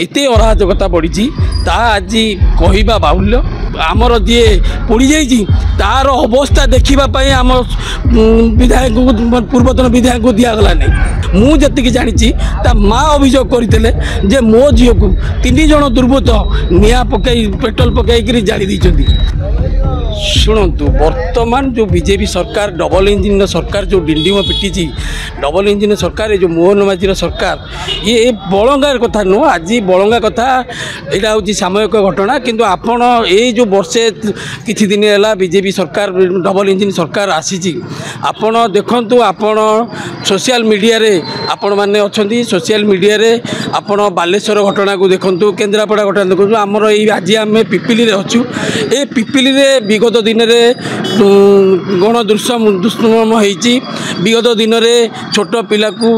एते अराजकता बढ़ी आज कहवा बाहुल्य आमर जी पड़ जा तार अवस्था देखापी आम विधायक पूर्वतन विधायक को दिगला नहीं मुझे जानी माँ अभियोग करते मो झील को 3 जन दुर्बृत्त निआ पकई पेट्रोल पकई जाली देती। शुणु वर्तमान जो बीजेपी सरकार डबल इंजिन सरकार जो डिंडिम पिटी डबल इंजिन सरकार जो मोहन माझी सरकार ये बलंगार कथा नुह आज बलंगा कथा यहाँ हूँ सामयिक घटना किंतु आपण ये जो वर्षे किछि दिन है बीजेपी सरकार डबल इंजिन सरकार आसी आपण देखु आपण सोशल मीडिया रे आपण मैंने अच्छा सोशल मीडिया रे आपण बालेश्वर घटना को देखु केन्द्रापड़ा घटना देखु आमर आज आम पिपिली रे अच्छु ए पिपिली रे विगत दिन में गण दुष्कर्म होती विगत दिन में छोट पिला को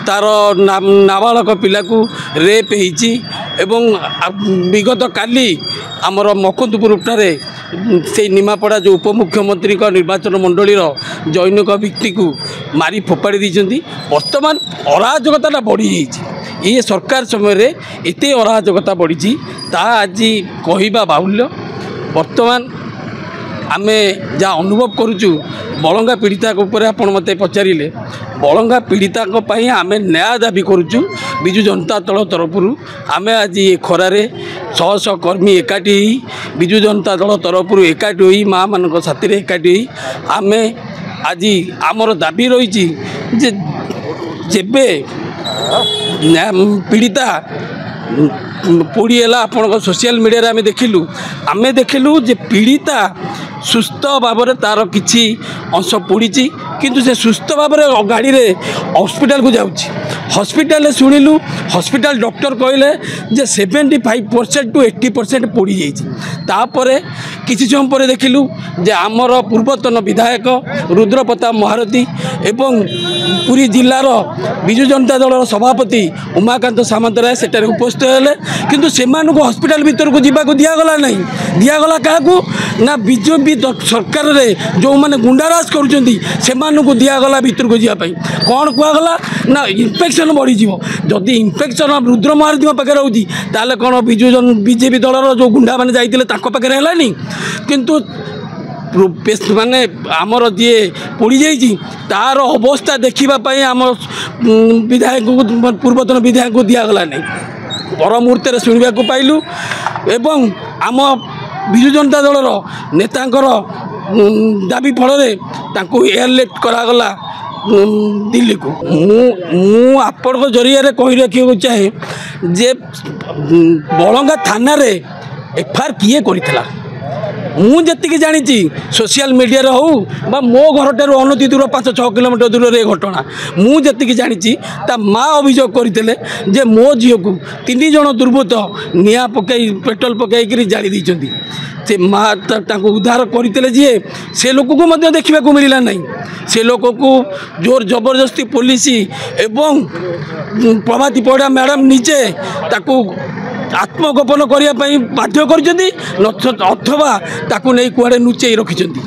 तार नाबालक पिला को रेप होती विगत काली आमर मकुंदपुर ठारे से निमापड़ा जो उपमुख्यमंत्री का निर्वाचन मंडलीर जैनिक व्यक्ति को मारी फोपाड़ी देती। वर्तमान अराजकता बढ़ी जाइए ये सरकार समय एत अराजकता बढ़ी आज कहवा बाहुल्य। वर्तमान आमे जहाँ अनुभव करुचु बलंगा पीड़िता उपर आपण मते पचारे बलंगा पीड़िता आमे न्याय दाबी करुचु विजु जनता दल तरफ आमे आज ये खरारे 100 कर्मी एकाठी विजु जनता दल तरफ एकाठी होई माँ मान साथी एकाठी होई आमे आज आमर दाबी रही जेबे पीड़िता पोड़ीला आपण सोशल मीडिया आम देखिलु जे पीड़िता सुस्थ भाव तार किसी अंश पोड़ी किंतु से सुस्थ भाव गाड़ी रे हॉस्पिटल को जाऊँगी हॉस्पिटल शुणिलु हॉस्पिटल डॉक्टर कहले जे 75% टू 80% पोड़ी जापर किसी समय पर देखिलु जे आमर पूर्वतन विधायक रुद्रप्रताप महारथी एवं पुरी जिलार विजु जनता दल सभापति उमाकांत सामंतराय सेठारे उपस्थित हेले किंतु सेमानू हॉस्पिटल भीतर को जीवा दिगला नहीं दिगला क्या ना बीजेपी सरकार रे जो मैंने गुंडाराज करूँ दिगला भीतर को जावाई कौन कहगला ना इन्फेक्शन बढ़ी जदि इन्फेक्शन रुद्र महारथी पाखे रोचे ताले कौन बीजेपी दलर जो गुंडा मैंने जाते पाखे है किंतु माने आमर जी पड़ जा तार अवस्था देखापी आम विधायक पूर्वतन विधायक को दिगला नहीं पर मुहूर्त शुणा पाइलु एवं आम विजु जनता दलर नेतांकर दाबी फल एयरलिफ्ट करागला दिल्ली को मु आपण जरिया कही रखा चाहे जे बलंगा थाना रे एफआईआर किए करथिला मुझे जानी सोशल मीडिया हो मो घर ठार अनति दूर 5-6 किलोमीटर दूर ये घटना मुझे जानी माँ अभियोग करते मो झील को 3 जन दुर्बृत्त निआ पकई पेट्रोल पकई जाली देती से माँ उद्धार करते जी से लोक को देखा मिलला नहीं से लोक को जोर जबरदस्ती पुलिस एवं प्रभाती परिड़ा मैडम निजे ताकू आत्मगोपन करने बाध्य कर अथवा ताकू नहीं कुआड़े लुचई रखिंट।